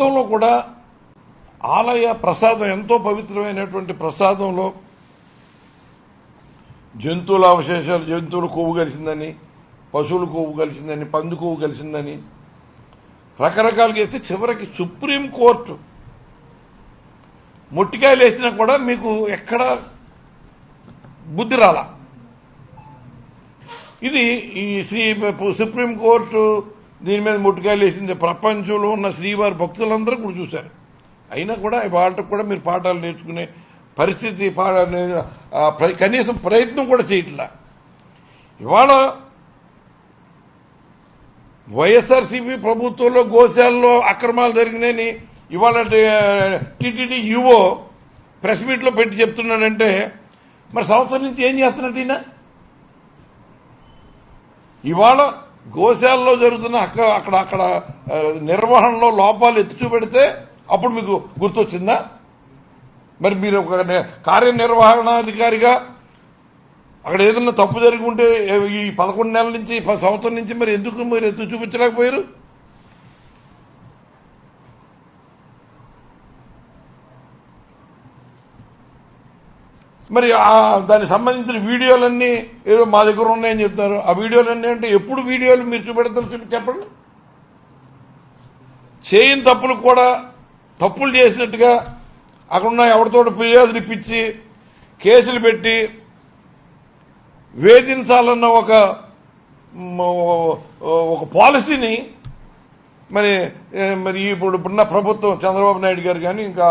మొత్తంలో కూడా ఆలయ ప్రసాదం ఎంతో పవిత్రమైనటువంటి ప్రసాదంలో జంతువుల అవశేషాలు, జంతువులు కొవ్వు కలిసిందని, పశువులు కొవ్వు కలిసిందని, పంది కొవ్వు కలిసిందని రకరకాలుగా వేస్తే చివరికి సుప్రీంకోర్టు మొట్టికాయలు వేసినా కూడా మీకు ఎక్కడ బుద్ధి రాలా. ఇది ఈ సుప్రీంకోర్టు దీని మీద మొట్టికాయలు వేసింది ప్రపంచంలో ఉన్న శ్రీవారి భక్తులందరూ కూడా చూశారు. అయినా కూడా వాళ్ళకు కూడా మీరు పాఠాలు నేర్చుకునే పరిస్థితి కనీసం ప్రయత్నం కూడా చేయట్లా. ఇవాళ వైఎస్ఆర్సీపీ ప్రభుత్వంలో గోశాలలో అక్రమాలు జరిగినాయని ఇవాళ టీటీడీ యువో ప్రెస్ మీట్లో పెట్టి చెప్తున్నాడంటే మరి సంవత్సరం నుంచి ఏం చేస్తున్నట్టు ఈయన? ఇవాళ గోశాలలో జరుగుతున్న అక్కడ నిర్వహణలో లోపాలు ఎత్తి చూపెడితే అప్పుడు మీకు గుర్తొచ్చిందా? మరి మీరు ఒక కార్యనిర్వహణాధికారిగా అక్కడ ఏదన్నా తప్పు జరిగి ఉంటే ఈ 11 నెలల నుంచి 10 సంవత్సరం నుంచి మరి ఎందుకు మీరు ఎత్తు చూపించలేకపోయారు? మరి దానికి సంబంధించిన వీడియోలన్నీ ఏదో మా దగ్గర ఉన్నాయని చెప్తారు. ఆ వీడియోలన్నీ అంటే ఎప్పుడు వీడియోలు మీరు చూపెడతారు చెప్పండి. చేయని తప్పులకు కూడా తప్పులు చేసినట్టుగా అక్కడున్న ఎవరితో ఫిర్యాదులు ఇప్పించి కేసులు పెట్టి వేధించాలన్న ఒక పాలసీని మరి ఇప్పుడున్న ప్రభుత్వం చంద్రబాబు నాయుడు గారు కానీ ఇంకా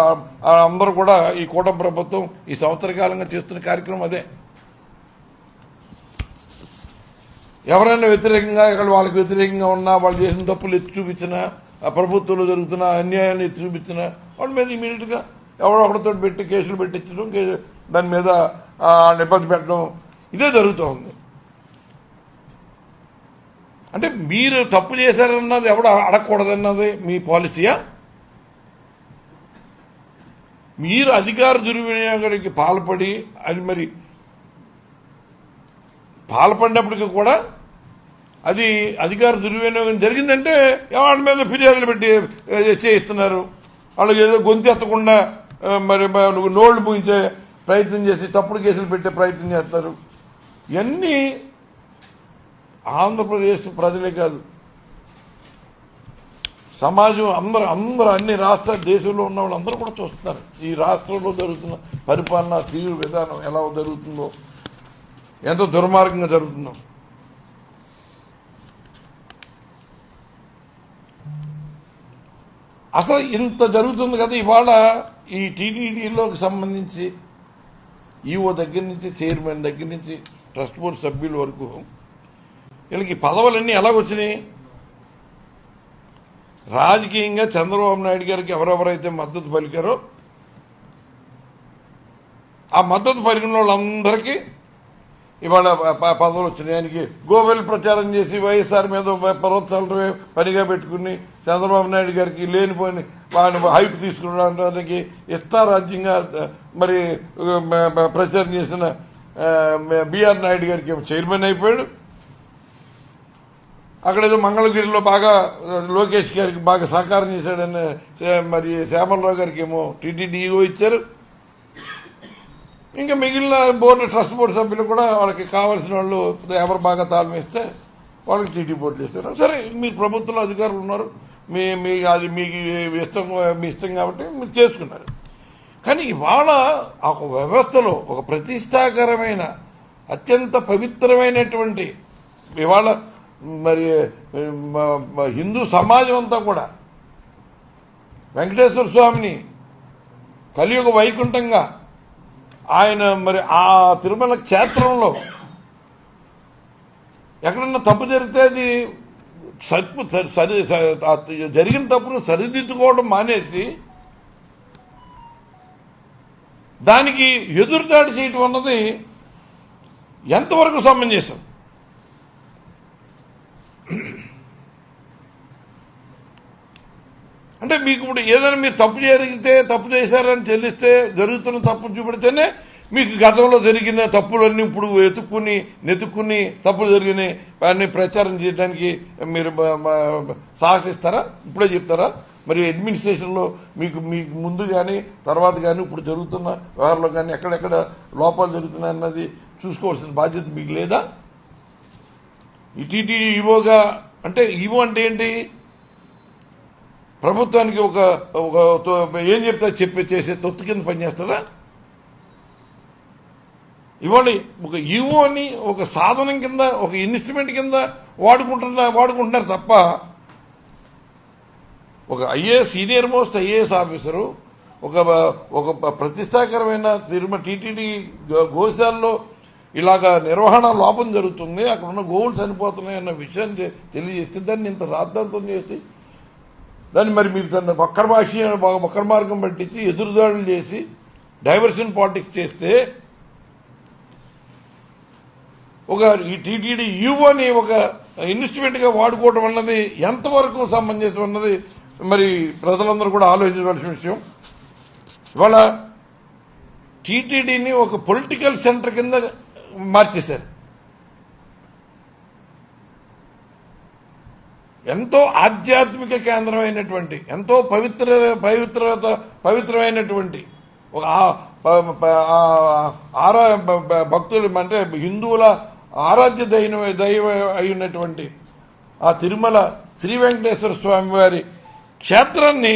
అందరూ కూడా ఈ కూటమి ప్రభుత్వం ఈ సంవత్సర కాలంగా చేస్తున్న కార్యక్రమం అదే. ఎవరైనా వ్యతిరేకంగా వాళ్ళకి వ్యతిరేకంగా ఉన్నా, వాళ్ళు చేసిన తప్పులు ఎత్తి చూపించినా, ఆ ప్రభుత్వంలో జరుగుతున్న అన్యాయాన్ని ఎత్తి చూపించినా వాళ్ళ మీద ఇమీడియట్ గా ఎవడొకటితో పెట్టి కేసులు పెట్టించడం, దాని మీద ఇబ్బంది పెట్టడం ఇదే జరుగుతోంది. అంటే మీరు తప్పు చేశారన్నది ఎవడు అడగకూడదన్నది మీ పాలసీయా? మీరు అధికార దుర్వినియోగానికి పాల్పడి అది మరి పాల్పడినప్పటికీ కూడా అది అధికార దుర్వినియోగం జరిగిందంటే వాళ్ళ మీద ఫిర్యాదులు పెట్టి చేయిస్తున్నారు. వాళ్ళకి ఏదో గొంతు ఎత్తకుండా మరి నోళ్లు ముగించే ప్రయత్నం చేసి తప్పుడు కేసులు పెట్టే ప్రయత్నం చేస్తారు. ఇవన్నీ ఆంధ్రప్రదేశ్ ప్రజలే కాదు, సమాజం అందరూ అన్ని రాష్ట్ర దేశంలో ఉన్న వాళ్ళందరూ కూడా చూస్తున్నారు. ఈ రాష్ట్రంలో జరుగుతున్న పరిపాలన తీరు విధానం ఎలా జరుగుతుందో, ఎంతో దుర్మార్గంగా జరుగుతుందో. అసలు ఇంత జరుగుతుంది కదా. ఇవాళ ఈ టీటీడీలోకి సంబంధించి ఈఓ దగ్గర నుంచి, చైర్మన్ దగ్గర నుంచి, ట్రస్ట్ బోర్డు సభ్యుల వరకు వీళ్ళకి పదవులన్నీ ఎలాగొచ్చినాయి? రాజకీయంగా చంద్రబాబు నాయుడు గారికి ఎవరెవరైతే మద్దతు పలికారో ఆ మద్దతు పలికిన వాళ్ళందరికీ ఇవాళ పదవులు వచ్చినాయి. ఆయనకి గోవెల్ ప్రచారం చేసి వైఎస్ఆర్ మీద పర్వతాలు పనిగా పెట్టుకుని చంద్రబాబు నాయుడు గారికి లేనిపోయిన హైప్ తీసుకురావడానికి ఇష్టారాజ్యంగా మరి ప్రచారం చేసిన బిఆర్ నాయుడు గారికి చైర్మన్ అయిపోయాడు. అక్కడేదో మంగళగిరిలో బాగా లోకేష్ గారికి బాగా సహకారం చేశాడని మరి శ్యామలరావు గారికి ఏమో టీటీడీఓ ఇచ్చారు. ఇంకా మిగిలిన బోర్డు ట్రస్ట్ బోర్డు సభ్యులు కూడా వాళ్ళకి కావాల్సిన వాళ్ళు ఎవరు బాగా తాళమేస్తే వాళ్ళకి టీటీ బోర్డులు ఇస్తారు. సరే, మీరు ప్రభుత్వంలో అధికారులు ఉన్నారు, అది మీకు మీ ఇష్టం కాబట్టి మీరు చేసుకున్నారు. కానీ ఇవాళ ఒక వ్యవస్థలో ఒక ప్రతిష్టాకరమైన అత్యంత పవిత్రమైనటువంటి ఇవాళ మరి హిందూ సమాజం అంతా కూడా వెంకటేశ్వర స్వామిని కలియుగ వైకుంఠంగా ఆయన మరి ఆ తిరుమల క్షేత్రంలో ఎక్కడన్నా తప్పు జరిగితే అది జరిగిన తప్పును సరిదిద్దుకోవడం మానేసి దానికి ఎదురుదాడి చేయటం అన్నది ఎంతవరకు సమంజసం? అంటే మీకు ఇప్పుడు ఏదైనా మీరు తప్పు జరిగితే, తప్పు చేశారని చెల్లిస్తే, జరుగుతున్న తప్పు చూపెడితేనే మీకు గతంలో జరిగిన తప్పులన్నీ ఇప్పుడు నెతుక్కుని తప్పులు జరిగినాయి అన్ని ప్రచారం చేయడానికి మీరు సాహసిస్తారా? ఇప్పుడే చెప్తారా? మరి అడ్మినిస్ట్రేషన్లో మీకు ముందు కానీ తర్వాత కానీ ఇప్పుడు జరుగుతున్న వ్యవహారంలో కానీ ఎక్కడెక్కడ లోపాలు జరుగుతున్నాయన్నది చూసుకోవాల్సిన బాధ్యత మీకు లేదా? ఈ టీటీడీ ఈవోగా అంటే ఈవో అంటే ఏంటి? ప్రభుత్వానికి ఒక ఏం చెప్తా చేసే తొత్తు కింద పనిచేస్తారా? ఇవాళ ఒక ఈవోని ఒక సాధనం కింద ఒక ఇన్స్ట్రుమెంట్ కింద వాడుకుంటున్నారు తప్ప ఒక సీనియర్ మోస్ట్ ఐఏఎస్ ఆఫీసరు ఒక ప్రతిష్టాకరమైన టీటీడీ గోశాలలో ఇలాగా నిర్వహణ లోపం జరుగుతుంది, అక్కడ ఉన్న గోవులు చనిపోతున్నాయి అన్న విషయాన్ని తెలియజేస్తే దాన్ని ఇంత రాద్ధాంతం చేసి దాన్ని మరి మీరు దాన్ని వక్ర మార్గం పట్టించి ఎదురుదాడులు చేసి డైవర్షన్ పాలిటిక్స్ చేస్తే ఈ టీటీడీ ఈవోని ఒక ఇన్స్ట్రుమెంట్ గా వాడుకోవడం అన్నది ఎంతవరకు సమంజసం అన్నది మరి ప్రజలందరూ కూడా ఆలోచించవలసిన విషయం. ఇవాళ టీటీడీని ఒక పొలిటికల్ సెంటర్ కింద మార్చేశారు. ఎంతో ఆధ్యాత్మిక కేంద్రమైనటువంటి ఎంతో పవిత్రమైనటువంటి ఒక భక్తులు అంటే హిందువుల ఆరాధ్య దైవ అయినటువంటి ఆ తిరుమల శ్రీ వెంకటేశ్వర స్వామి వారి క్షేత్రాన్ని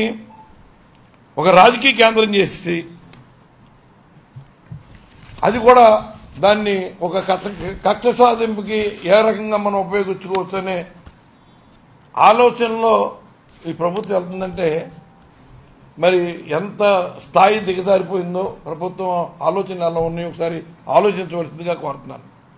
ఒక రాజకీయ కేంద్రం చేసి అది కూడా దాన్ని ఒక కక్ష సాధింపుకి ఏ రకంగా మనం ఉపయోగించుకోవచ్చు అనే ఆలోచనలో ఈ ప్రభుత్వం వెళ్తుందంటే మరి ఎంత స్థాయి దిగజారిపోయిందో ప్రభుత్వం ఆలోచనలు ఎలా ఉన్నాయో ఒకసారి ఆలోచించవలసిందిగా కోరుతున్నాను.